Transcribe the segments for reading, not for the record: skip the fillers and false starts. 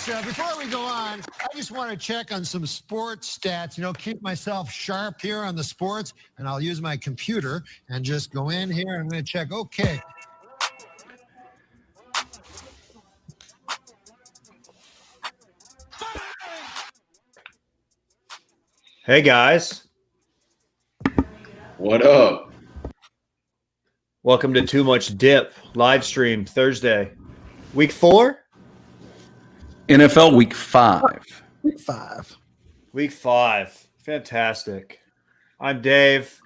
folks, before we go on, I just want to check on some sports stats, keep myself sharp here on the sports, and I'll use my computer and just go in here. I'm going to check. Okay. Hey, guys. What up? Welcome to Too Much Dip live stream Thursday. Week 4? NFL Week 5. Week 5. Fantastic. I'm Dave.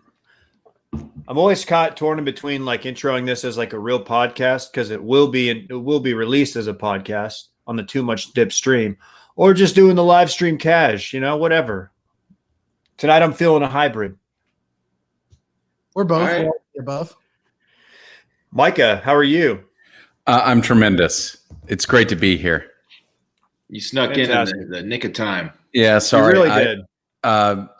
I'm always torn in between introing this as a real podcast because it will be released as a podcast on the Too Much Dip stream, or just doing the live stream cash, whatever. Tonight I'm feeling a hybrid. Or both. Right. Or both. Micah, how are you? I'm tremendous. It's great to be here. You snuck Fantastic. in the nick of time. Yeah, sorry. You really did.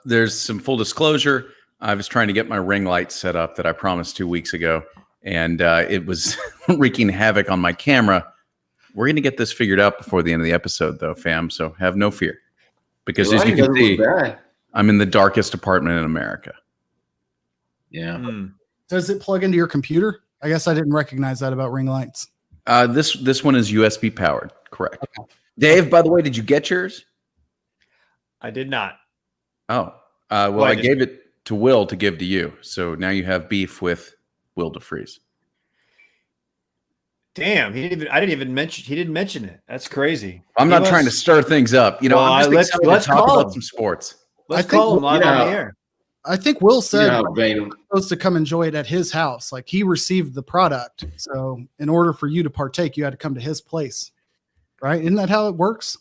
There's some full disclosure. I was trying to get my ring light set up that I promised 2 weeks ago, and it was wreaking havoc on my camera. We're going to get this figured out before the end of the episode, though, fam, so have no fear. Because as you can see, I'm in the darkest apartment in America. Yeah. Does it plug into your computer? I guess I didn't recognize that about ring lights. This one is USB powered, correct. Okay. Dave, by the way, did you get yours? I did not. Oh, well, I gave it to Will to give to you. So now you have beef with Will DeFreeze. Damn, he didn't mention it. That's crazy. I'm not trying to stir things up. I'm just excited to talk about some sports. Let's call him live on the air. I think Will said he was supposed to come enjoy it at his house. Like, he received the product. So in order for you to partake, you had to come to his place. Right? Isn't that how it works?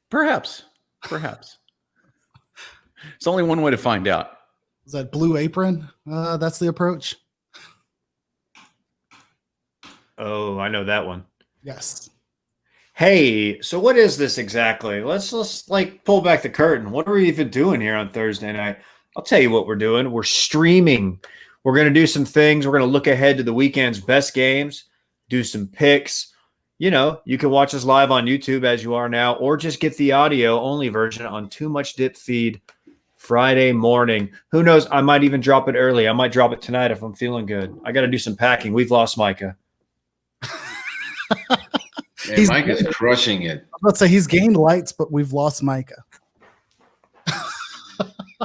Perhaps. It's only one way to find out. Is that Blue Apron? That's the approach. Oh, I know that one. Yes. Hey, so what is this exactly? Let's pull back the curtain. What are we even doing here on Thursday night? I'll tell you what we're doing. We're streaming. We're going to do some things. We're going to look ahead to the weekend's best games, do some picks. You can watch us live on YouTube as you are now, or just get the audio only version on Too Much Dip feed Friday morning. Who knows? I might even drop it early. I might drop it tonight if I'm feeling good. I got to do some packing. We've lost Micah. Man, Micah's crushing it. Let's say he's gained lights, but we've lost Micah.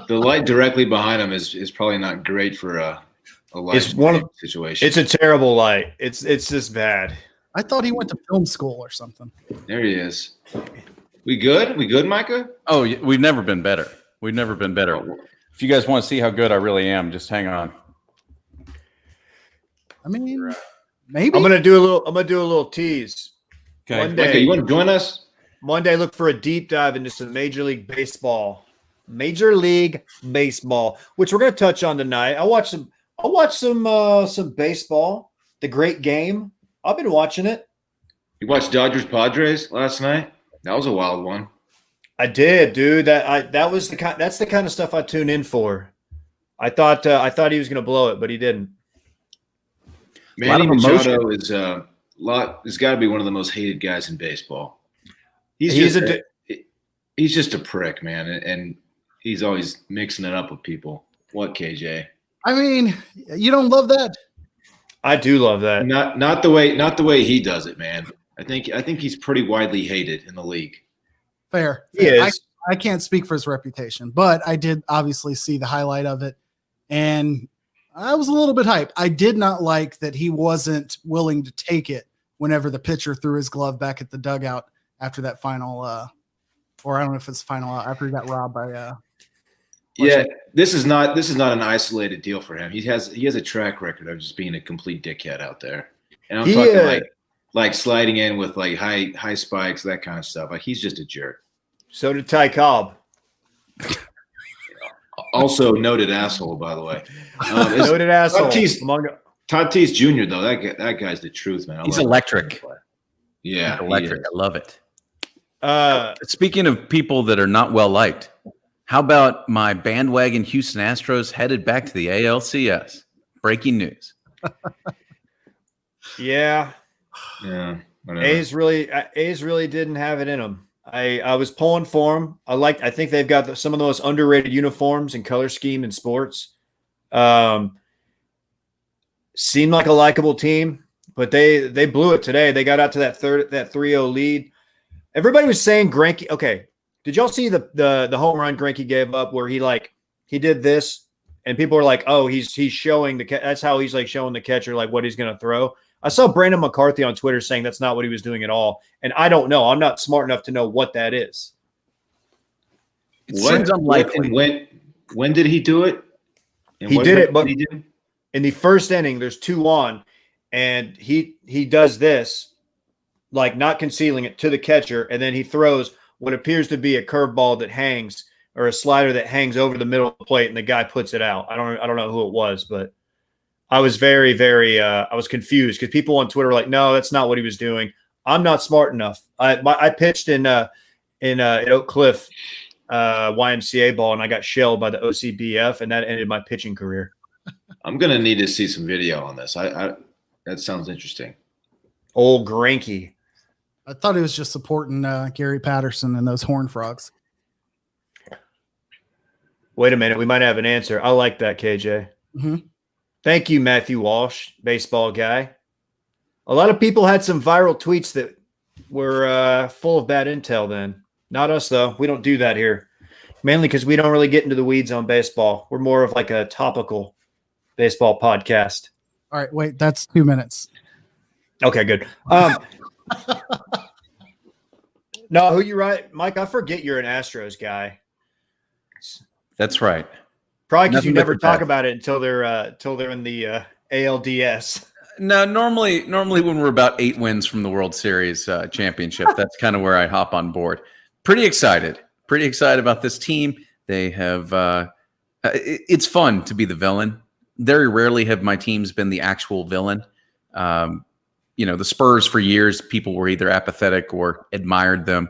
The light directly behind him is probably not great for a light situation. It's a terrible light. It's just bad. I thought he went to film school or something. There he is. We good? We good, Micah? Oh, we've never been better. If you guys want to see how good I really am, just hang on. I mean, maybe I'm gonna do a little tease. Okay. Monday, Micah, you want to join us? Monday, look for a deep dive into some Major League Baseball, which we're gonna touch on tonight. I'll watch some baseball. The Great Game. I've been watching it. You watched Dodgers Padres last night? That was a wild one. I did, dude. That's the kind of stuff I tune in for. I thought he was gonna blow it, but he didn't. Manny Machado is has got to be one of the most hated guys in baseball. He's just a prick, man, and he's always mixing it up with people. What, KJ? I mean, you don't love that? I do love that. Not the way he does it, man. I think he's pretty widely hated in the league. Fair. He is. I can't speak for his reputation, but I did obviously see the highlight of it, and I was a little bit hyped. I did not like that he wasn't willing to take it whenever the pitcher threw his glove back at the dugout after that final, or I don't know if it's final out, after he got robbed by. Yeah, this is not an isolated deal for him. He has a track record of just being a complete dickhead out there, and I'm talking like sliding in with high spikes, that kind of stuff. Like, he's just a jerk. So did Ty Cobb. Also noted asshole, by the way. Noted asshole. Tatis Jr. though, that guy's the truth, man. He's electric. Yeah, He's electric. I love it. Speaking of people that are not well liked, how about my bandwagon Houston Astros headed back to the ALCS? Breaking news. Yeah. A's really didn't have it in them. I was pulling for them. I think they've got some of the most underrated uniforms and color scheme in sports. Seemed like a likable team, but they blew it today. They got out to that 3-0 lead. Everybody was saying Greinke. Okay, did y'all see the home run Greinke gave up where he did this, and people were like, "Oh, he's showing that's how he's like showing the catcher like what he's going to throw." I saw Brandon McCarthy on Twitter saying that's not what he was doing at all, and I don't know. I'm not smart enough to know what that is. It seems unlikely. When did he do it? And he did it, but in the first inning, there's 2 on, and he does this, like not concealing it to the catcher, and then he throws what appears to be a curveball that hangs or a slider that hangs over the middle of the plate, and the guy puts it out. I don't know who it was, but I was very, very I was confused because people on Twitter were like, "No, that's not what he was doing." I'm not smart enough. I pitched in Oak Cliff YMCA ball, and I got shelled by the OCBF, and that ended my pitching career. I'm gonna need to see some video on this. That sounds interesting. Old Greinke. I thought he was just supporting Gary Patterson and those Horned Frogs. Wait a minute, we might have an answer. I like that, KJ. Mm-hmm. Thank you, Matthew Walsh, baseball guy. A lot of people had some viral tweets that were full of bad intel then. Not us, though. We don't do that here. Mainly because we don't really get into the weeds on baseball. We're more of like a topical baseball podcast. All right, wait, that's 2 minutes. Okay, good. No, who you right, Mike? I forget you're an Astros guy. That's right. Probably because you never talk about it until they're in the ALDS. No, normally when we're about 8 wins from the World Series championship, that's kind of where I hop on board. Pretty excited about this team. They have it's fun to be the villain. Very rarely have my teams been the actual villain. The Spurs for years, people were either apathetic or admired them.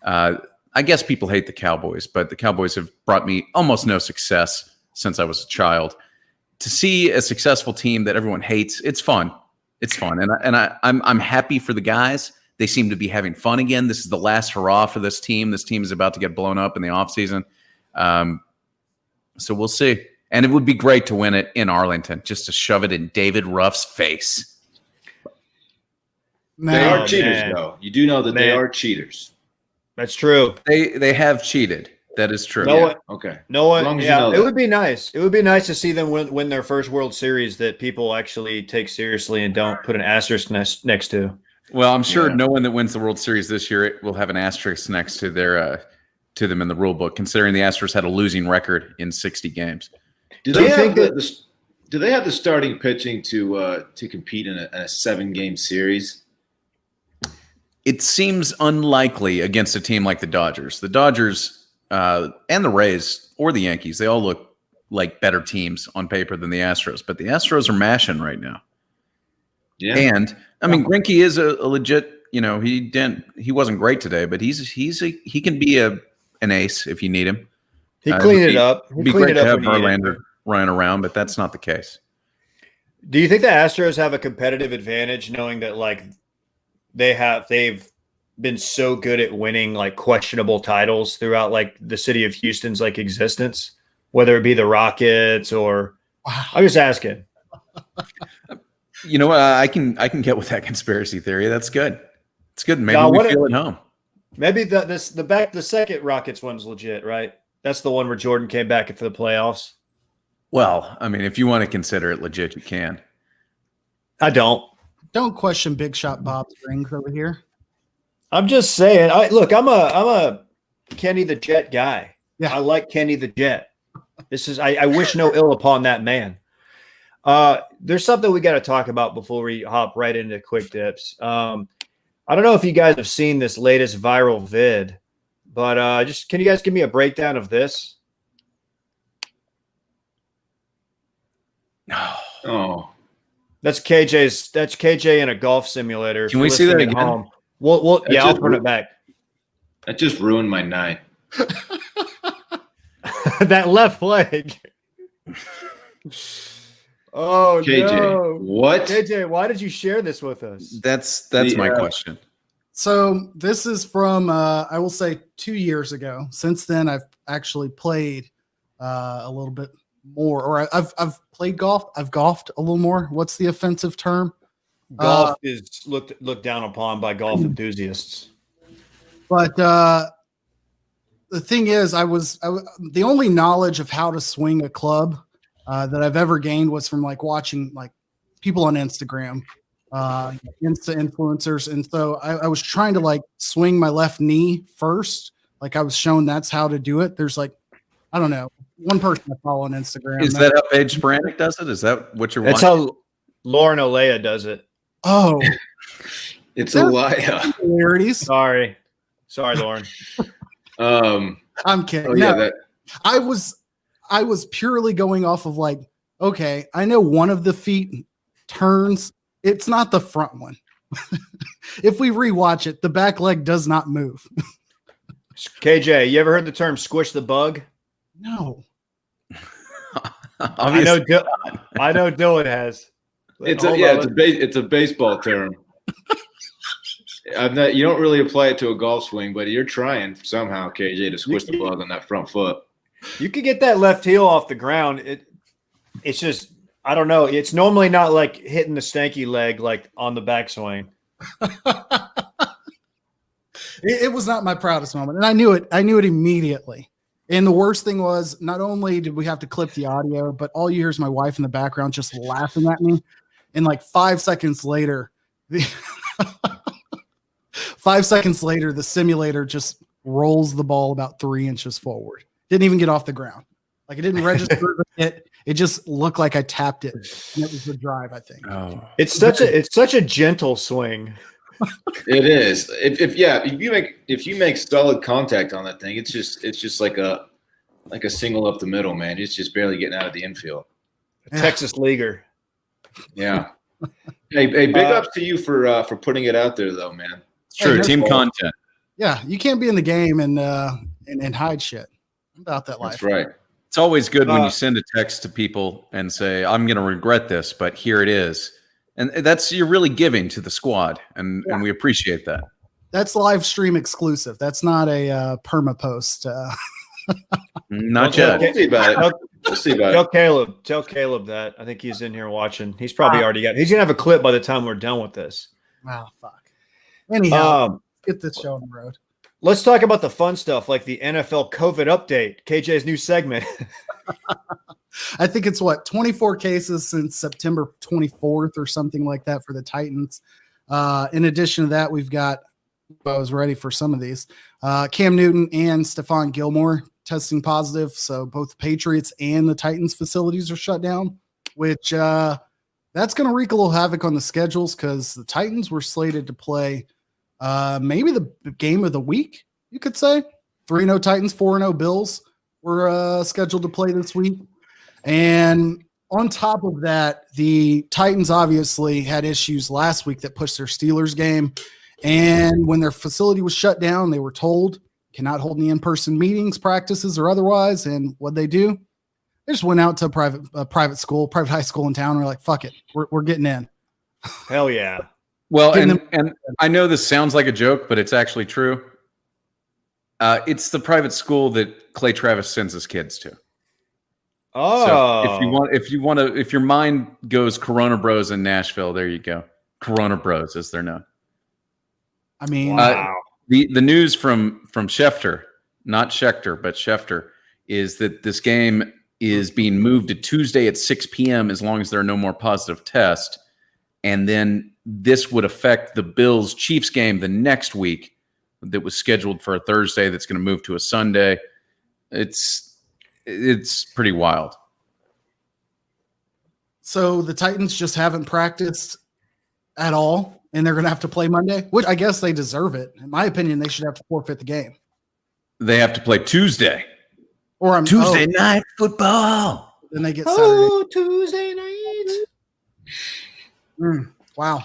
I guess people hate the Cowboys, but the Cowboys have brought me almost no success since I was a child. To see a successful team that everyone hates, it's fun. It's fun, and I'm happy for the guys. They seem to be having fun again. This is the last hurrah for this team. This team is about to get blown up in the offseason. So we'll see. And it would be great to win it in Arlington, just to shove it in David Ruff's face. They are cheaters, though. You do know that they are cheaters. That's true. They have cheated. That is true. Okay. No one. Yeah, it would be nice. It would be nice to see them win their first World Series that people actually take seriously and don't put an asterisk next to. Well, I'm sure no one that wins the World Series this year will have an asterisk next to their to them in the rule book, considering the Astros had a losing record in 60 games. Do they have the starting pitching to compete in a 7-game series? It seems unlikely against a team like the Dodgers. The Dodgers and the Rays or the Yankees, they all look like better teams on paper than the Astros, but the Astros are mashing right now. Yeah. And I mean, Greinke is a legit, he wasn't great today, but he can be an ace if you need him. He cleaned it up. It'd be great to have Verlander running around, but that's not the case. Do you think the Astros have a competitive advantage knowing that they've been so good at winning like questionable titles throughout like the city of Houston's like existence, whether it be the Rockets or I'm just asking. You know what? I can get with that conspiracy theory. That's good. It's good. Maybe we feel at home. Maybe the second Rockets one's legit, right? That's the one where Jordan came back for the playoffs. Well, I mean, if you want to consider it legit, you can. I don't. Don't question Big Shot Bob's rings over here. I'm just saying. I'm a Kenny the Jet guy. Yeah. I like Kenny the Jet. I wish no ill upon that man. There's something we got to talk about before we hop right into quick tips. I don't know if you guys have seen this latest viral vid, but can you guys give me a breakdown of this? Oh. That's KJ in a golf simulator. Can we see that again? Home. I'll turn it back. That just ruined my night. That left leg. Oh, KJ, no. what? KJ, why did you share this with us? That's my question. So this is from I will say 2 years ago. Since then, I've actually played a little bit more, or I've played golf. I've golfed a little more. What's the offensive term? Golf is looked down upon by golf enthusiasts. But the thing is, the only knowledge of how to swing a club that I've ever gained was from like watching like people on Instagram, Insta influencers, and so I was trying to like swing my left knee first. Like I was shown that's how to do it. There's like, I don't know, one person I follow on Instagram. Is that how Paige Sporanic does it? Is that what you're That's watching? how Lauren Olea does it. Oh, It's a lie. similarities. Sorry, Lauren. I'm kidding. Oh yeah, No, I was purely going off of like, okay, I know one of the feet turns. It's not the front one. If we rewatch it, the back leg does not move. KJ, you ever heard the term "squish the bug"? No. I know Dylan has. it's a baseball term. You don't really apply it to a golf swing, but you're trying somehow, KJ, to squish the bug on that front foot. You could get that left heel off the ground. It's just, I don't know. It's normally not like hitting the stanky leg like on the backswing. It was not my proudest moment, and I knew it immediately. And the worst thing was, not only did we have to clip the audio, but all you hear is my wife in the background just laughing at me. And like 5 seconds later, the 5 seconds later, the simulator just rolls the ball about 3 inches forward. Didn't even get off the ground. Like it didn't register it. It just looked like I tapped it. And it was the drive, I think. Oh. It's such a gentle swing. It is. If you make solid contact on that thing, it's just like a single up the middle, man. It's just barely getting out of the infield. Texas leaguer. Yeah. Hey, big ups to you for putting it out there, though, man. Sure, Hey, team content. Yeah, you can't be in the game and hide shit. I'm about that life. That's right. It's always good when you send a text to people and say, "I'm going to regret this, but here it is," and you're really giving to the squad, and we appreciate that. That's live stream exclusive. That's not a perma post. Not yet. We'll see about it. We'll see about it. Tell Caleb that. I think he's in here watching. He's probably already got. He's gonna have a clip by the time we're done with this. Wow, fuck. Anyhow, get this show on the road. Let's talk about the fun stuff, like the NFL COVID update. KJ's new segment. I think it's 24 cases since September 24th or something like that for the Titans. In addition to that, we've got. I was ready for some of these. Cam Newton and Stephon Gilmore testing positive. So both the Patriots and the Titans facilities are shut down, which that's going to wreak a little havoc on the schedules because the Titans were slated to play maybe the game of the week, you could say. 3-0 Titans, 4-0 Bills were scheduled to play this week. And on top of that, the Titans obviously had issues last week that pushed their Steelers game. And when their facility was shut down, they were told cannot hold any in-person meetings, practices, or otherwise. And what they do? They just went out to a private school, private high school in town. And we're like, fuck it, we're getting in. Hell yeah. Well, and I know this sounds like a joke, but it's actually true. It's the private school that Clay Travis sends his kids to. Oh, so if your mind goes Corona Bros in Nashville, there you go. Corona Bros, as they're known. I mean, wow. The news from Schefter, not Schechter, but Schefter, is that this game is being moved to Tuesday at 6 p.m. as long as there are no more positive tests. And then this would affect the Bills-Chiefs game the next week that was scheduled for a Thursday that's going to move to a Sunday. It's pretty wild. So the Titans just haven't practiced at all, and they're going to have to play Monday, which I guess they deserve it. In my opinion, they should have to forfeit the game. They have to play Tuesday. Or Tuesday night football. Then they get Saturday. Tuesday night. Wow.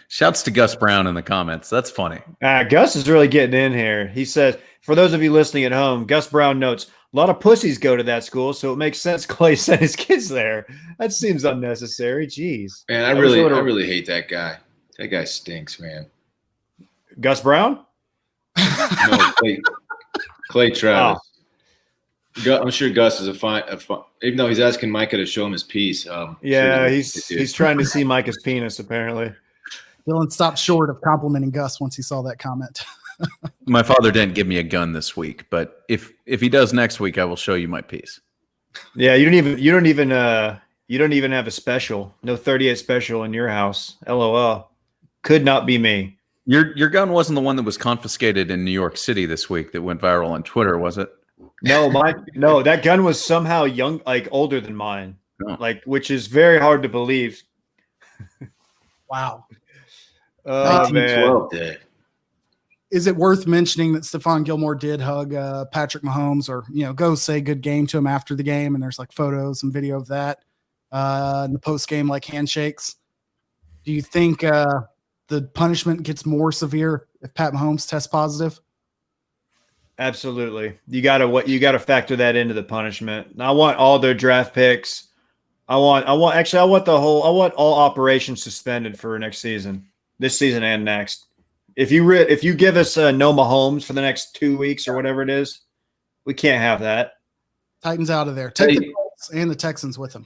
Shouts to Gus Brown in the comments. That's funny. Gus is really getting in here. He says, for those of you listening at home, Gus Brown notes, lot of pussies go to that school, so it makes sense Clay sent his kids there. That seems unnecessary. Jeez. Man, I really hate that guy. That guy stinks, man. Gus Brown? No, Clay Travis. I'm sure Gus is a fine, even though he's asking Micah to show him his piece. He's trying to see Micah's penis, apparently. Dylan stopped short of complimenting Gus once he saw that comment. My father didn't give me a gun this week, but if he does next week, I will show you my piece. Yeah, you don't even have a special. No 38 special in your house. LOL. Could not be me. Your gun wasn't the one that was confiscated in New York City this week that went viral on Twitter, was it? No, that gun was somehow young, like older than mine. Oh. Like, which is very hard to believe. Wow. Oh, man. 1912. Is it worth mentioning that Stephon Gilmore did hug Patrick Mahomes, or go say good game to him after the game, and there's like photos and video of that in the post game, like handshakes? Do you think the punishment gets more severe if Pat Mahomes tests positive? Absolutely. You gotta factor that into the punishment. I want all their draft picks. I want all operations suspended for next season, this season and next. If you give us no Mahomes for the next 2 weeks or whatever it is, we can't have that. Titans out of there. Take the Colts and the Texans with them.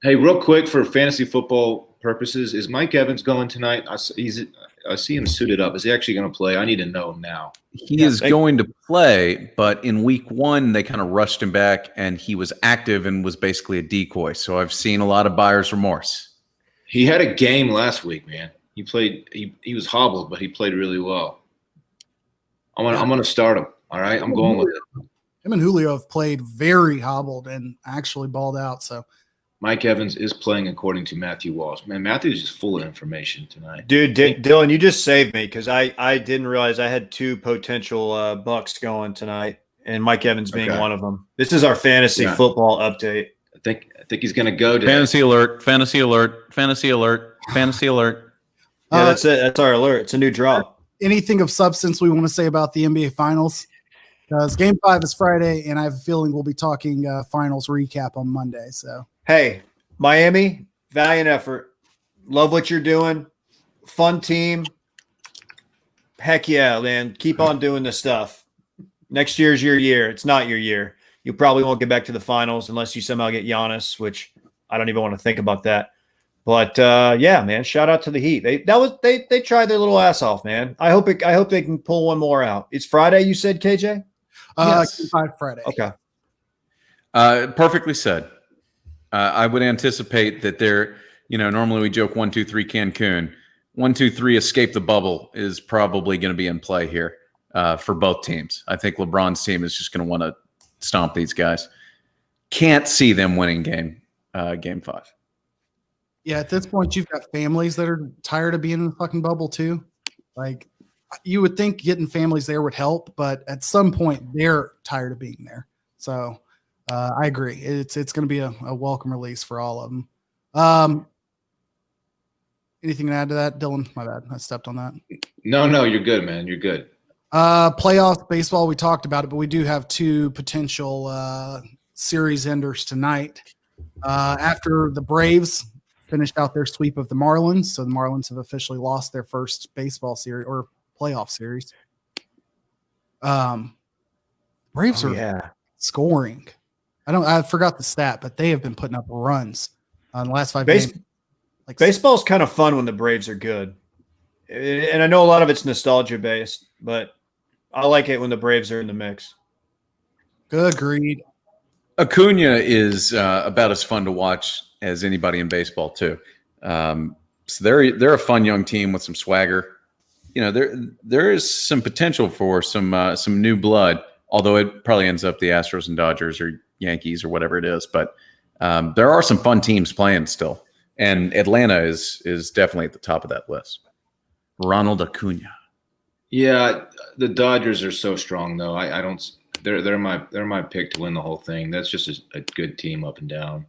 Hey, real quick for fantasy football purposes, is Mike Evans going tonight? I see him suited up. Is he actually going to play? I need to know now. He is going to play, but in week 1, they kind of rushed him back, and he was active and was basically a decoy. So I've seen a lot of buyer's remorse. He had a game last week, man. He played. He was hobbled, but he played really well. I'm gonna start him. All right, I'm going with it. Him and Julio have played very hobbled and actually balled out. So Mike Evans is playing according to Matthew Walsh. Man, Matthew's just full of information tonight. Dude, Dylan, you just saved me because I didn't realize I had 2 potential Bucks going tonight, and Mike Evans being one of them. This is our fantasy football update. I think he's gonna go to fantasy alert, fantasy alert, fantasy alert, fantasy alert. Yeah, that's it. That's our alert. It's a new drop. Anything of substance we want to say about the NBA Finals? Because Game 5 is Friday, and I have a feeling we'll be talking finals recap on Monday. So, hey, Miami, valiant effort. Love what you're doing. Fun team. Heck yeah, man. Keep on doing this stuff. Next year's your year. It's not your year. You probably won't get back to the finals unless you somehow get Giannis, which I don't even want to think about that. But yeah, man, shout out to the Heat. They tried their little ass off, man. I hope they can pull one more out. It's Friday, you said, KJ? Yes. Friday. Okay. Perfectly said. I would anticipate that they're, normally we joke 1, 2, 3 Cancun. 1, 2, 3 escape the bubble is probably going to be in play here for both teams. I think LeBron's team is just going to want to stomp these guys. Can't see them winning game 5. Yeah, at this point, you've got families that are tired of being in the fucking bubble too. Like, you would think getting families there would help, but at some point, they're tired of being there. So, I agree. It's going to be a welcome release for all of them. Anything to add to that, Dylan? My bad, I stepped on that. No, you're good, man. You're good. Playoff baseball, we talked about it, but we do have 2 potential series enders tonight. After the Braves finished out their sweep of the Marlins, so the Marlins have officially lost their first baseball series or playoff series. Braves are scoring. I forgot the stat, but they have been putting up runs on the last 5 games. Baseball's kind of fun when the Braves are good, and I know a lot of it's nostalgia based, but I like it when the Braves are in the mix. Agreed. Acuna is about as fun to watch as anybody in baseball too. So they're a fun young team with some swagger. There is some potential for some new blood, although it probably ends up the Astros and Dodgers or Yankees or whatever it is. But there are some fun teams playing still, and Atlanta is definitely at the top of that list. Ronald Acuna. Yeah, the Dodgers are so strong though. I don't. They're my pick to win the whole thing. That's just a good team up and down.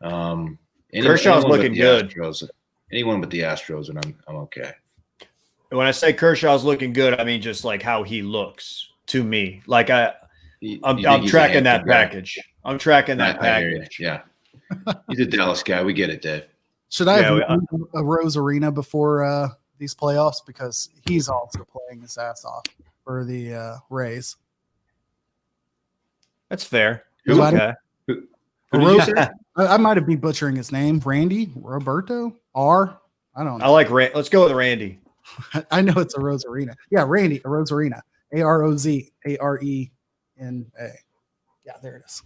Kershaw's looking good. Anyone but the Astros, and I'm okay. When I say Kershaw's looking good, I mean just like how he looks to me. Like I'm tracking that package. I'm tracking that I hear you. package. Yeah. He's a Dallas guy. We get it, Dave. Should I have a Rose Arena before these playoffs? Because he's also playing his ass off for the Rays. That's fair. Okay. Rose, I might have been butchering his name. Randy? Roberto? R? I don't know. I like Randy. Let's go with Randy. I know it's a Rose Arena. Yeah, Randy, a Rose Arena. AROZARENA. Yeah, there it is.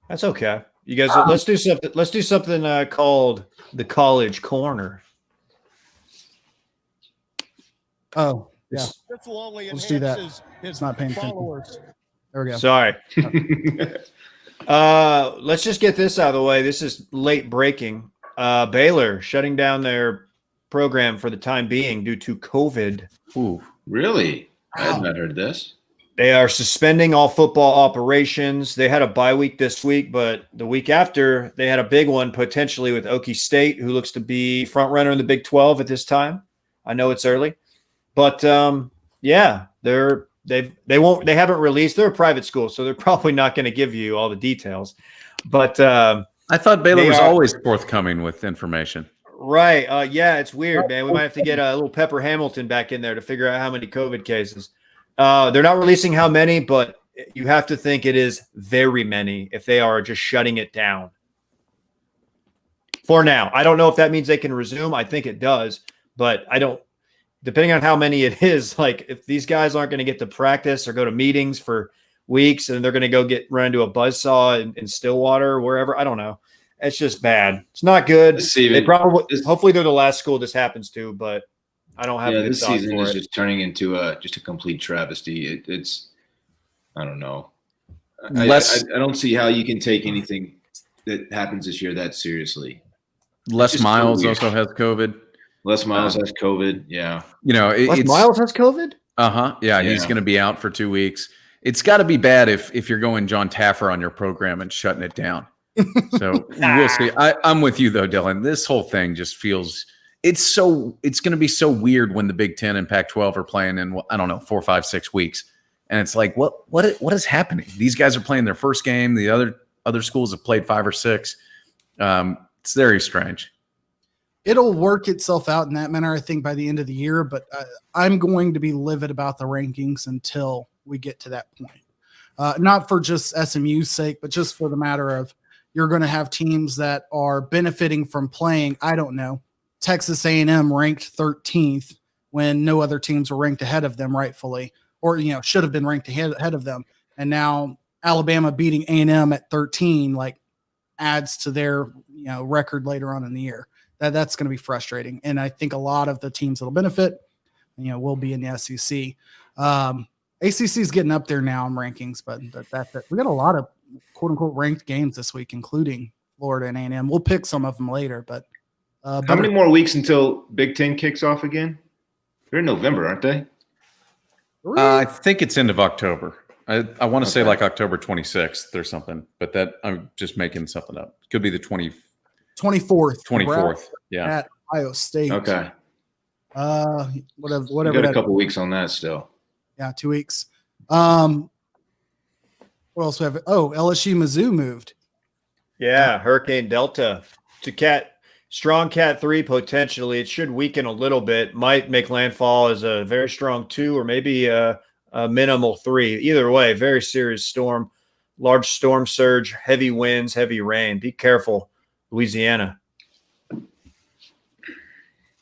That's okay. You guys, let's do something. Let's do something called the College Corner. Oh, yeah. This will only Let's do that. It's not paying attention. There we go. Sorry. Let's just get this out of the way. This is late breaking. Baylor shutting down their program for the time being due to COVID. Ooh, really? I had not heard this. They are suspending all football operations. They had a bye week this week, but the week after they had a big one potentially with Okie State, who looks to be front runner in the Big 12 at this time. I know it's early, but yeah, they haven't released. They're a private school, so they're probably not going to give you all the details. But I thought Baylor was always forthcoming with information. Right. Yeah, it's weird, man. We might have to get a little Pepper Hamilton back in there to figure out how many COVID cases. They're not releasing how many, but you have to think it is very many if they are just shutting it down. For now. I don't know if that means they can resume. I think it does, but I don't. Depending on how many it is, like if these guys aren't going to get to practice or go to meetings for weeks and they're going to go run into a buzzsaw in Stillwater or wherever, I don't know. It's just bad. It's not good. Hopefully they're the last school this happens to, but I don't have. This season is just turning into just a complete travesty. It's I don't know. I don't see how you can take anything that happens this year that seriously. Les Miles also has COVID. Les Miles has COVID. Yeah. Les Miles has COVID? Yeah, he's going to be out for 2 weeks. It's got to be bad if you're going John Taffer on your program and shutting it down. So we'll see. I'm with you though, Dylan. This whole thing just feels it's going to be so weird when the Big 10 and Pac-12 are playing in, I don't know, 4, 5, 6 weeks. And it's like, what is happening? These guys are playing their first game. The other schools have played 5 or 6. It's very strange. It'll work itself out in that manner, I think, by the end of the year. But I'm going to be livid about the rankings until we get to that point. Not for just SMU's sake, but just for the matter of you're going to have teams that are benefiting from playing, I don't know, Texas A&M ranked 13th when no other teams were ranked ahead of them rightfully, or should have been ranked ahead of them. And now Alabama beating A&M at 13 adds to their record later on in the year. That's going to be frustrating. And I think a lot of the teams that'll benefit, will be in the SEC. ACC is getting up there now in rankings, but that's it. We got a lot of quote unquote ranked games this week, including Florida and A&M. We'll pick some of them later, but how many more weeks until Big 10 kicks off again? They're in November, aren't they? I think it's end of October. I want to say like October 26th or something, but that I'm just making something up. Could be the 24th. 24th. Yeah. At Ohio State. Okay. Whatever. You got a couple weeks on that still. Yeah, 2 weeks. What else we have? Oh, LSU Mizzou moved. Yeah, Hurricane Delta to strong Cat 3 potentially. It should weaken a little bit. Might make landfall as a very strong 2 or maybe a minimal 3. Either way, very serious storm. Large storm surge, heavy winds, heavy rain. Be careful, Louisiana.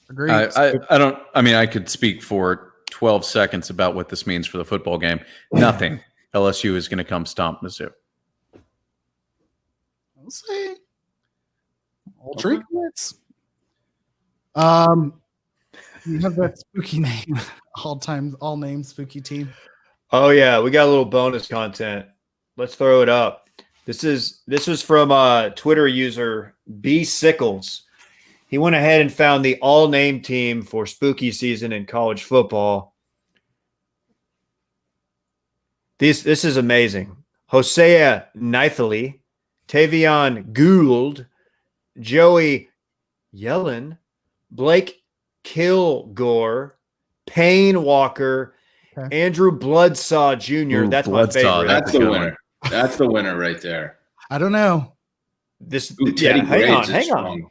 Agreed. I could speak for 12 seconds about what this means for the football game. Nothing. LSU is going to come stomp Mizzou. We'll see. Old Drinkwitz. You have that spooky name. All name spooky team. Oh yeah, we got a little bonus content. Let's throw it up. This was from Twitter user B Sickles. He went ahead and found the all-name team for spooky season in college football. This is amazing. Hosea Nithely, Tavion Gould, Joey Yellen, Blake Kilgore, Payne Walker, Okay. Andrew Bloodsaw Jr. Ooh, That's my Bloodsaw, favorite. That's the good winner. That's the winner right there. I don't know. Ooh, Teddy Graves is hang on. strong.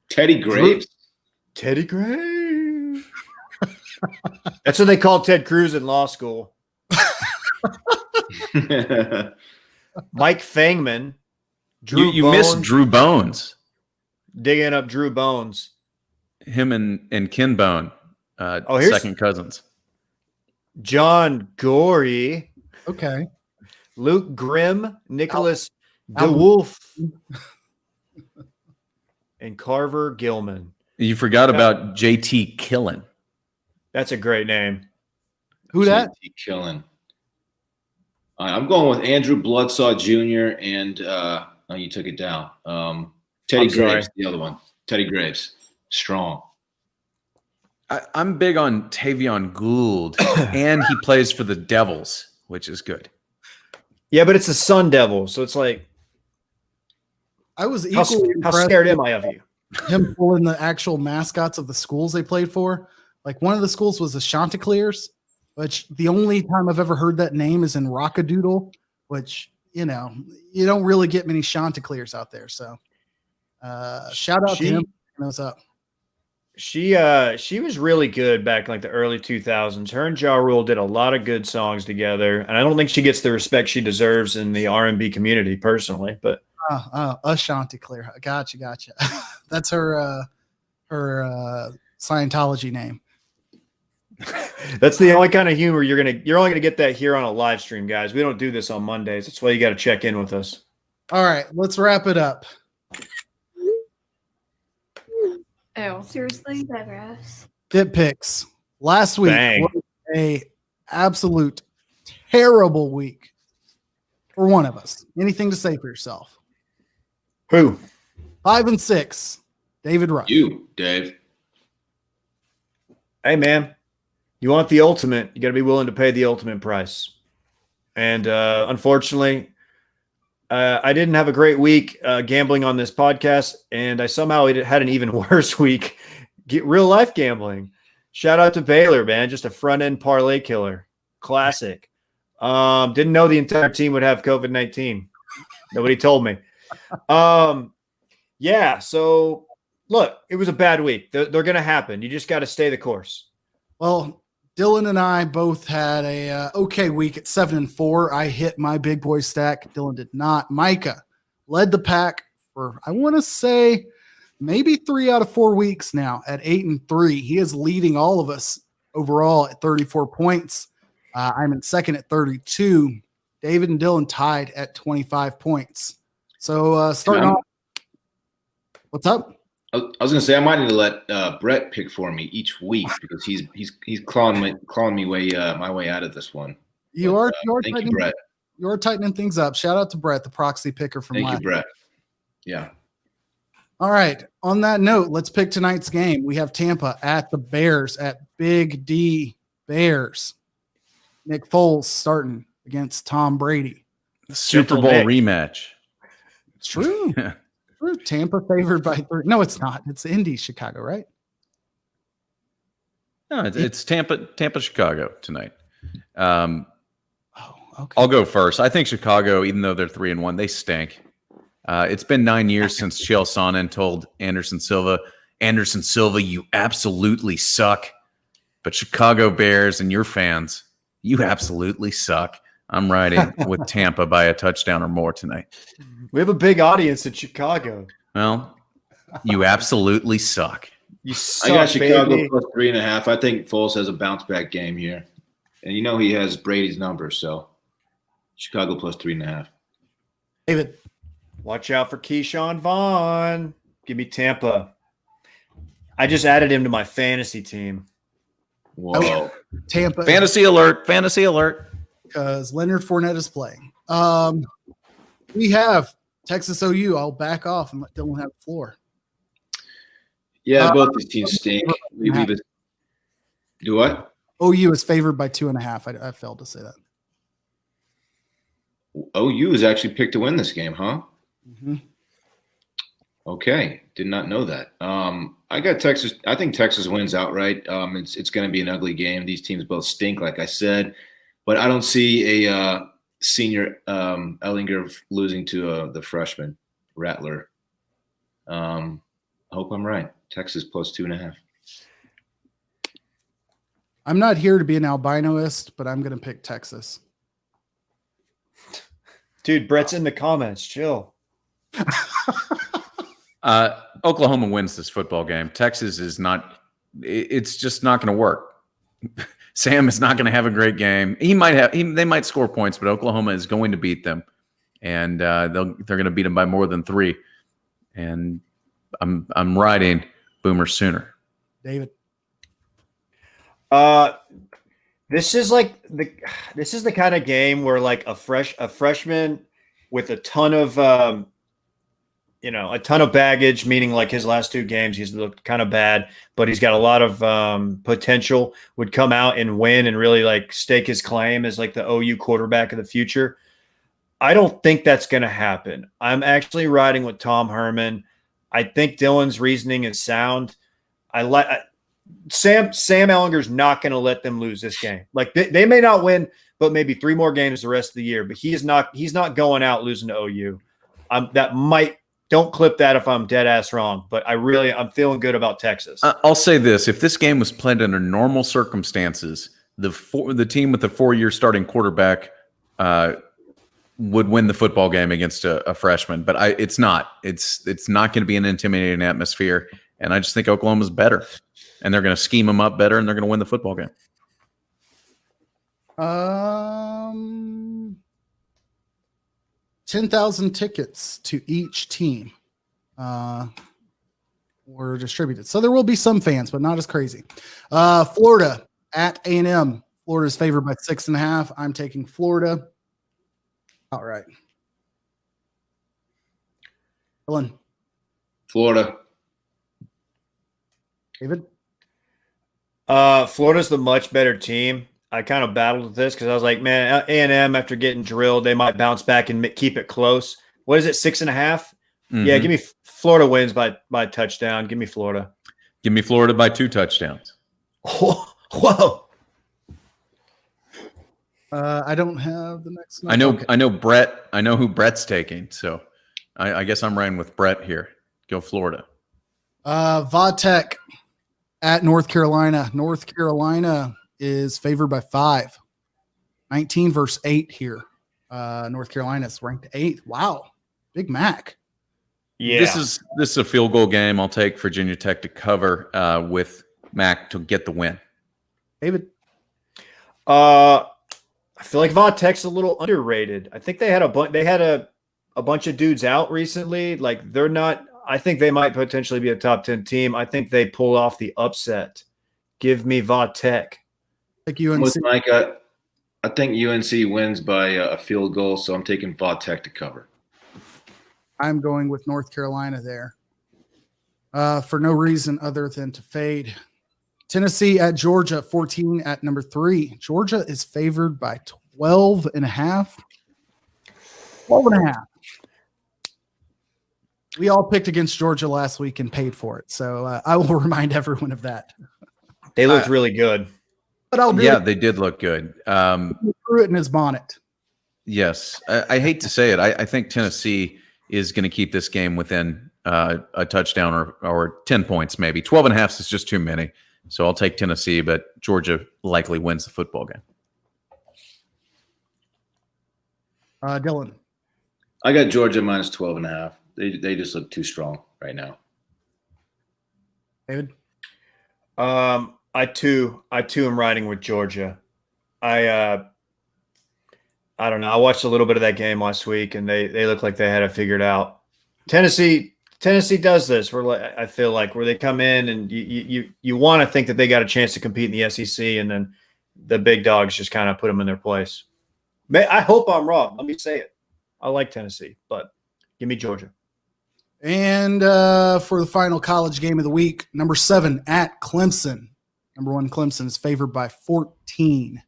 Teddy Graves. Teddy Graves. That's what they called Ted Cruz in law school. Mike Fangman. You missed Drew Bones. Digging up Drew Bones. Him and Ken Bone, here's second cousins. John Gorey. Okay. Luke Grimm. Nicholas DeWolf. And Carver Gilman. You forgot about JT Killen. That's a great name. Who that? Killing. I'm going with Andrew Bloodsaw Jr. and you took it down. Teddy Graves, the other one. Teddy Graves, strong. I'm big on Tavion Gould, and he plays for the Devils, which is good. Yeah, but it's the Sun Devils, so it's like, I was how equally scared am I of you? him pulling the actual mascots of the schools they played for. Like one of the schools was the Chanticleers, which the only time I've ever heard that name is in Rockadoodle, which, you don't really get many Chanticleers out there. So shout out to him. What's up? She was really good back in like the early 2000s. Her and Ja Rule did a lot of good songs together, and I don't think she gets the respect she deserves in the R&B community personally, but A Chanticleer. Gotcha. That's her Scientology name. that's the only kind of humor you're only gonna get that here on a live stream, guys. We don't do this on Mondays. That's why you got to check in with us. All right, let's wrap it up. Oh, seriously? That gross. Dip picks. Last week Bang. was a absolute terrible week for one of us. Anything to say for yourself? Who? 5 and 6. David Rush. You, Dave. Hey, man, you want the ultimate, you got to be willing to pay the ultimate price. And unfortunately, I didn't have a great week gambling on this podcast, and I somehow had an even worse week real life gambling. Shout out to Baylor, man. Just a front end parlay killer. Classic. Didn't know the entire team would have COVID-19. Nobody told me. Yeah, so look, it was a bad week. They're going to happen. You just got to stay the course. Well, Dylan and I both had a okay week at 7 and 4. I hit my big boy stack. Dylan did not. Micah led the pack for, I want to say, maybe 3 out of 4 weeks now at 8 and 3. He is leading all of us overall at 34 points. I'm in second at 32. David and Dylan tied at 25 points. So starting off, what's up? I was going to say I might need to let Brett pick for me each week because he's clawing me my way out of this one. You are thank you, Brett. You are tightening things up. Shout out to Brett, the proxy picker from Thank last you, Brett. Yeah. All right. On that note, let's pick tonight's game. We have Tampa at the Bears at Big D Bears. Nick Foles starting against Tom Brady. The Super Bowl rematch. It's true. Yeah. True. Tampa favored by 3. No, it's not. It's Indy, Chicago, right? No, it's Tampa, Chicago tonight. Okay. I'll go first. I think Chicago, even though they're 3-1, they stink. It's been 9 years since Chael Sonnen told Anderson Silva, you absolutely suck. But Chicago Bears and your fans, you absolutely suck. I'm riding with Tampa by a touchdown or more tonight. We have a big audience in Chicago. Well, you absolutely suck. You suck, I got Chicago baby. plus 3.5. I think Foles has a bounce back game here. And he has Brady's number, so Chicago plus 3.5. David. Watch out for Keyshawn Vaughn. Give me Tampa. I just added him to my fantasy team. Whoa. Tampa. Fantasy alert. Fantasy alert. Because Leonard Fournette is playing. We have Texas OU. I'll back off and let Dylan have the floor. Yeah, both these teams stink. Do what? OU is favored by 2.5. I failed to say that. OU is actually picked to win this game, huh? Mm-hmm. Okay, did not know that. I got Texas. I think Texas wins outright. It's going to be an ugly game. These teams both stink, like I said, but I don't see a senior Ellinger losing to the freshman Rattler. I hope I'm right. Texas plus 2.5. I'm not here to be an albinoist, but I'm going to pick Texas. Dude, Brett's in the comments. Chill. Oklahoma wins this football game. Texas is not. It's just not going to work. Sam is not going to have a great game. He might have. They might score points, but Oklahoma is going to beat them, and they're going to beat them by more than 3. And I'm riding Boomer Sooner. David. This is the kind of game where like a freshman with a ton of baggage, meaning like his last 2 games he's looked kind of bad, but he's got a lot of potential, would come out and win and really like stake his claim as like the OU quarterback of the future. I don't think that's going to happen. I'm actually riding with Tom Herman. I think Dylan's reasoning is sound. Sam Ellinger's not going to let them lose this game. Like they may not win, but maybe 3 more games the rest of the year. But he's not going out losing to OU. Don't clip that if I'm dead ass wrong. But I'm feeling good about Texas. I'll say this: if this game was played under normal circumstances, the team with the 4-year starting quarterback would win the football game against a freshman. But it's not. It's not going to be an intimidating atmosphere. And I just think Oklahoma's better. And they're going to scheme them up better, and they're going to win the football game. 10,000 tickets to each team were distributed. So there will be some fans, but not as crazy. Florida at A&M. Florida is favored by 6.5. I'm taking Florida. All right. Dylan. Florida. David. Florida's the much better team. I kind of battled with this because I was like, man, A&M after getting drilled, they might bounce back and keep it close. What is it, 6.5? Mm-hmm. Yeah, give me Florida wins by touchdown. Give me Florida. Give me Florida by 2 touchdowns. Whoa. I don't have the next one. I know Brett. I know who Brett's taking. So I guess I'm riding with Brett here. Go Florida. Vatech at North Carolina. North Carolina is favored by 5. 19 versus 8 here. North Carolina is ranked 8th. Wow. Big Mac. Yeah. This is a field goal game. I'll take Virginia Tech to cover with Mac to get the win. David. I feel like Vatech's a little underrated. I think they had a bunch of dudes out recently. Like they're not. I think they might potentially be a top 10 team. I think they pull off the upset. Give me Vatech. Like UNC. With Mike, I think UNC wins by a field goal, so I'm taking Vatech to cover. I'm going with North Carolina there for no reason other than to fade. Tennessee at Georgia, 14 at number 3. Georgia is favored by 12.5. 12.5. We all picked against Georgia last week and paid for it. So I will remind everyone of that. They looked really good. But they did look good. Threw it in his bonnet. Yes. I hate to say it. I think Tennessee is going to keep this game within a touchdown or 10 points maybe. 12.5 is just too many. So I'll take Tennessee, but Georgia likely wins the football game. Dylan. I got Georgia minus 12.5. They just look too strong right now. David. I too am riding with Georgia. I don't know. I watched a little bit of that game last week, and they look like they had it figured out. Tennessee does this. I feel like where they come in and you want to think that they got a chance to compete in the SEC, and then the big dogs just kind of put them in their place. I hope I'm wrong. Let me say it. I like Tennessee, but give me Georgia. And for the final college game of the week, number 7 at Clemson. Number 1 Clemson is favored by 14.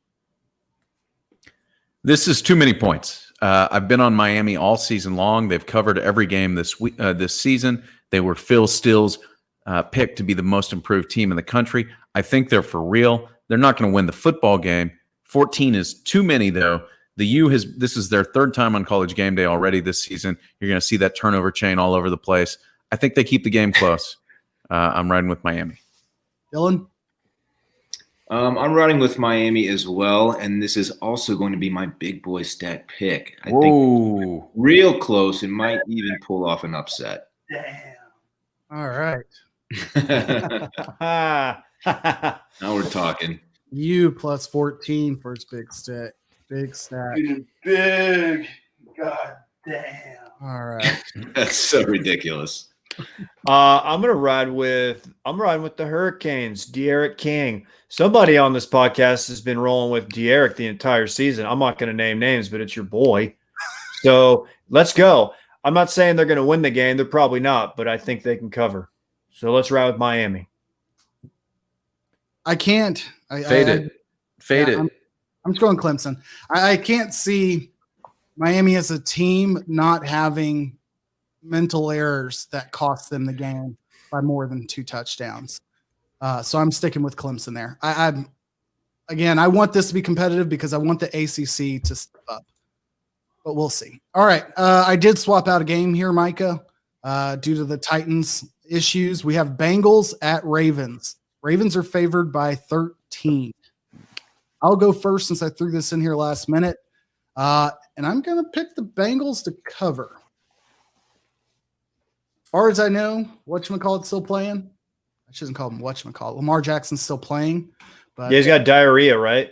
This is too many points. I've been on Miami all season long. They've covered every game this season. They were Phil Still's pick to be the most improved team in the country. I think they're for real. They're not going to win the football game. 14 is too many, though. The U this is their third time on College Game Day already this season. You're going to see that turnover chain all over the place. I think they keep the game close. I'm riding with Miami. Dylan? I'm riding with Miami as well, and this is also going to be my big boy stat pick. I think real close and might even pull off an upset. Damn. All right. Now we're talking. U plus 14 for its big stat. Big stat. Big. God damn. All right. That's so ridiculous. I'm riding with the Hurricanes. De'Aaron King. Somebody on this podcast has been rolling with De'Aaron the entire season. I'm not going to name names, but it's your boy. So let's go. I'm not saying they're going to win the game. They're probably not, but I think they can cover. So let's ride with Miami. I can't. Faded. I'm just going Clemson. I can't see Miami as a team not having mental errors that cost them the game by more than 2 touchdowns. So I'm sticking with Clemson there. I want this to be competitive because I want the ACC to step up, but we'll see. All right. I did swap out a game here, Micah, due to the Titans issues. We have Bengals at Ravens. Ravens are favored by 13. I'll go first since I threw this in here last minute. And I'm going to pick the Bengals to cover. As far as I know, whatchamacallit's still playing. I shouldn't call him whatchamacallit. Lamar Jackson's still playing. But Yeah, he's got diarrhea, right?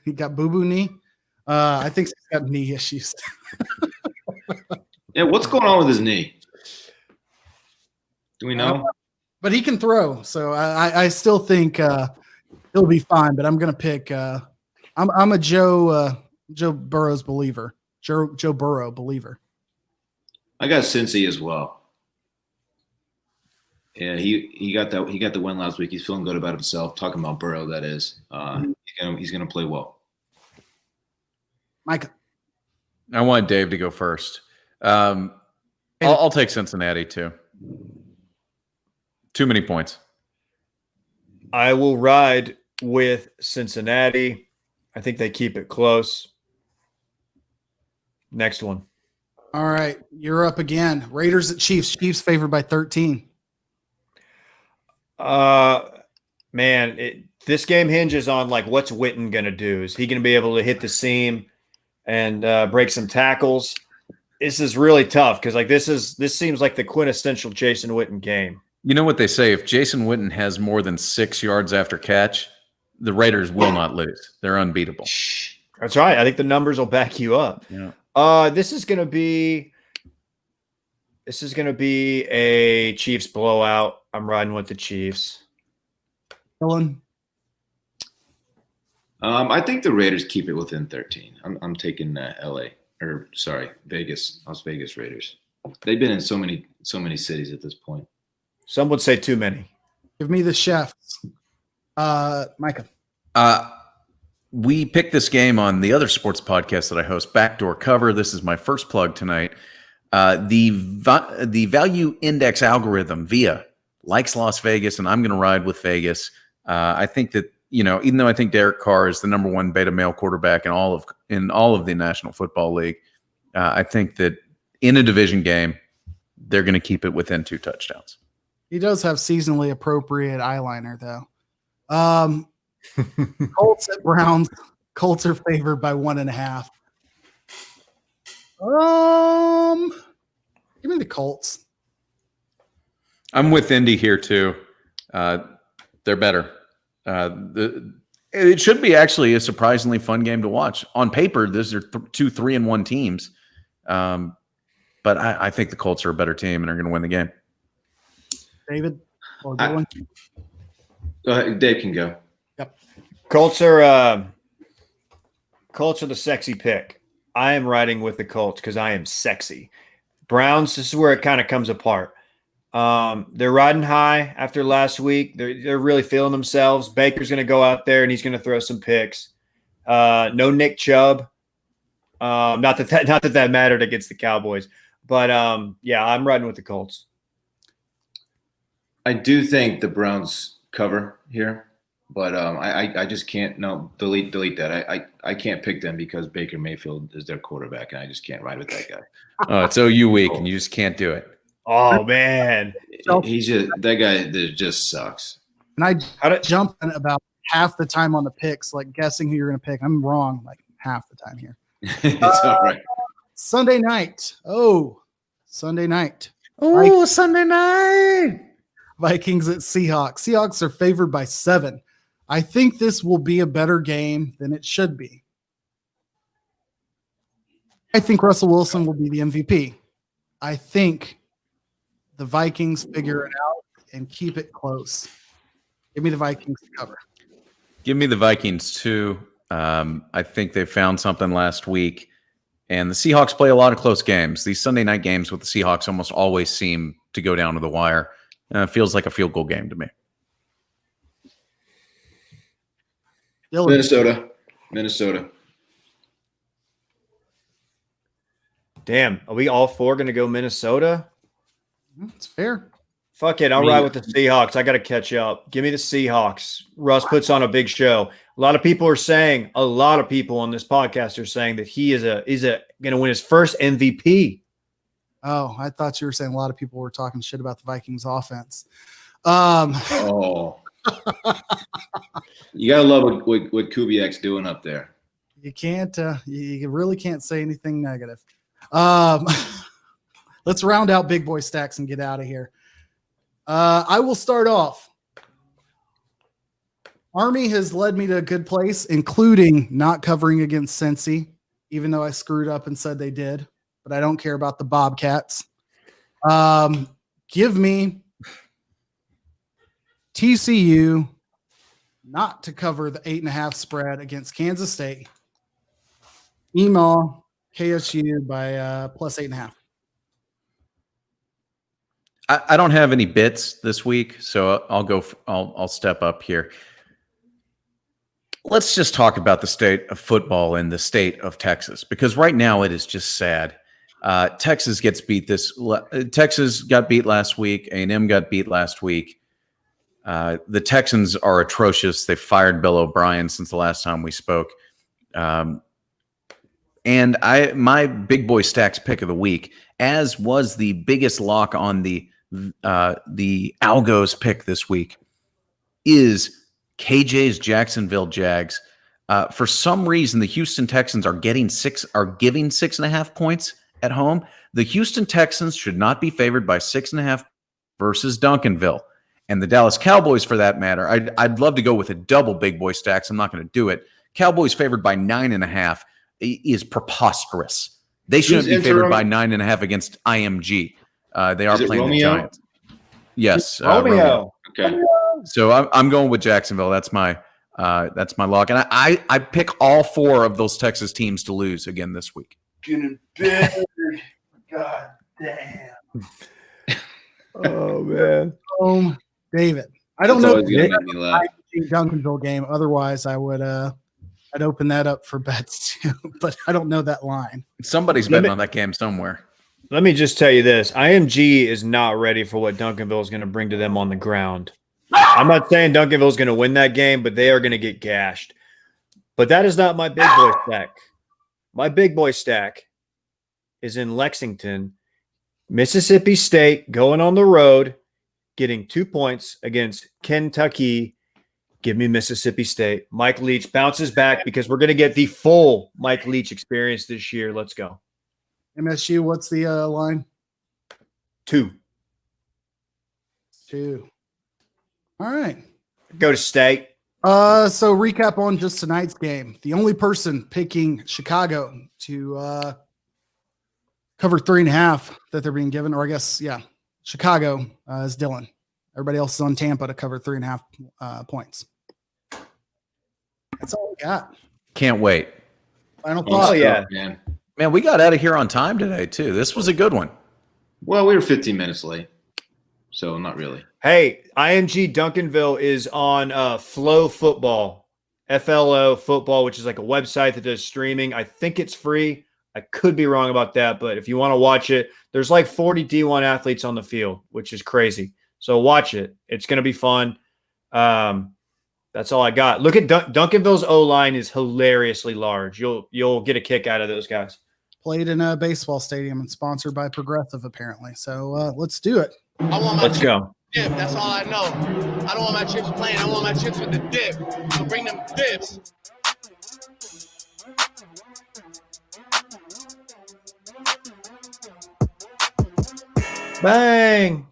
he got boo-boo knee. I think he's got knee issues. Yeah, what's going on with his knee? Do we know? But he can throw, so I still think he'll be fine. But I'm going to pick I'm a Joe Burrow's believer. Joe Burrow believer. I got Cincy as well. Yeah, he got the win last week. He's feeling good about himself. Talking about Burrow, that is. He's gonna play well. Micah. I want Dave to go first. I'll take Cincinnati too. Too many points. I will ride with Cincinnati. I think they keep it close. Next one. All right, you're up again. Raiders at Chiefs. Chiefs favored by 13. This game hinges on like what's Witten gonna do. Is he gonna be able to hit the seam and break some tackles? This is really tough because like this seems like the quintessential Jason Witten game. You know what they say? If Jason Witten has more than 6 yards after catch, the Raiders will not lose. They're unbeatable. That's right. I think the numbers will back you up. Yeah. This is gonna be a Chiefs blowout. I'm riding with the Chiefs. Dylan. I think the Raiders keep it within 13. I'm taking Vegas, Las Vegas Raiders. They've been in so many cities at this point. Some would say too many. Give me the chefs. Micah. We picked this game on the other sports podcast that I host, Backdoor Cover. This is my first plug tonight. The value index algorithm, VIA, likes Las Vegas, and I'm going to ride with Vegas. I think that, even though I think Derek Carr is the number 1 beta male quarterback in all of the National Football League, I think that in a division game, they're going to keep it within 2 touchdowns. He does have seasonally appropriate eyeliner, though. Colts at Browns. Colts are favored by 1.5. Give me the Colts. I'm with Indy here too. They're better. It should be actually a surprisingly fun game to watch. On paper, these are 2 3-1 teams, but I think the Colts are a better team and are going to win the game. David, or Dylan? Go ahead, Dave can go. Yep. Colts are the sexy pick. I am riding with the Colts because I am sexy. Browns, this is where it kind of comes apart. They're riding high after last week. They're really feeling themselves. Baker's going to go out there and he's going to throw some picks. No Nick Chubb. Not that mattered against the Cowboys, but I'm riding with the Colts. I do think the Browns cover here, but I just can't. No, delete that. I can't pick them because Baker Mayfield is their quarterback, and I just can't ride with that guy. Oh, it's OU week, and you just can't do it. Oh man, He's just that guy that just sucks. And I jump in about half the time on the picks, like guessing who you're going to pick. I'm wrong like half the time here. It's all right. Sunday night. Oh, Sunday night. Oh, Sunday night. Vikings at Seahawks. Seahawks are favored by 7. I think this will be a better game than it should be. I think Russell Wilson will be the MVP. I think the Vikings figure it out and keep it close. Give me the Vikings to cover. Give me the Vikings too. I think they found something last week. And the Seahawks play a lot of close games. These Sunday night games with the Seahawks almost always seem to go down to the wire. It feels like a field goal game to me. Minnesota. damn, are we all 4 going to go Minnesota? It's fair. Fuck it. I'll ride with the Seahawks. I got to catch up. Give me the Seahawks. Russ puts on a big show. A lot of people on this podcast are saying that he is going to win his first MVP. Oh, I thought you were saying a lot of people were talking shit about the Vikings offense. Oh, you got to love what Kubiak's doing up there. You can't, you really can't say anything negative. Let's round out big boy stacks and get out of here. I will start off. Army has led me to a good place, including not covering against Cincy, even though I screwed up and said they did, but I don't care about the Bobcats. Give me TCU not to cover the 8.5 spread against Kansas State. Email KSU by plus 8.5. I don't have any bits this week, so I'll step up here. Let's just talk about the state of football in the state of Texas, because right now it is just sad. Texas gets beat Texas got beat last week. A&M got beat last week. The Texans are atrocious. They fired Bill O'Brien since the last time we spoke. And my big boy stacks pick of the week, as was the biggest lock on the Algos pick this week, is KJ's Jacksonville Jags. For some reason, the Houston Texans are giving 6.5 points at home. The Houston Texans should not be favored by 6.5 versus Duncanville. And the Dallas Cowboys, for that matter, I'd love to go with a double big boy stacks. I'm not going to do it. Cowboys favored by 9.5 is preposterous. They shouldn't be favored by 9.5 against IMG. They are playing the Giants. Yes, Romeo. Okay. So I'm going with Jacksonville. That's my lock, and I pick all 4 of those Texas teams to lose again this week. Getting big. God damn. Oh man. David. I don't know Gonna make me laugh. Duncanville game. Otherwise, I would I'd open that up for bets too, but I don't know that line. Somebody's betting on that game somewhere. Let me just tell you this. IMG is not ready for what Duncanville is going to bring to them on the ground. I'm not saying Duncanville is going to win that game, but they are going to get gashed. But that is not my big boy stack. My big boy stack is in Lexington, Mississippi State, going on the road, getting 2 points against Kentucky. Give me Mississippi State. Mike Leach bounces back because we're going to get the full Mike Leach experience this year. Let's go. MSU, what's the line? 2. 2. All right. Go to State. So recap on just tonight's game. The only person picking Chicago to cover 3.5 that they're being given, or I guess, yeah, Chicago is Dylan. Everybody else is on Tampa to cover 3.5 points. That's all we got. Can't wait. Final thought. Oh yeah, Man, we got out of here on time today too. This was a good one. Well, we were 15 minutes late, so not really. Hey, IMG Duncanville is on Flow Football, FLO Football, which is like a website that does streaming. I think it's free. I could be wrong about that, but if you want to watch it, there's like 40 D1 athletes on the field, which is crazy. So watch it. It's going to be fun. That's all I got. Look at Duncanville's O-line is hilariously large. You'll get a kick out of those guys. Played in a baseball stadium and sponsored by Progressive, apparently. So let's do it. Let's go. Dip. That's all I know. I don't want my chips plain. I want my chips with the dip. So bring them dips. Bang.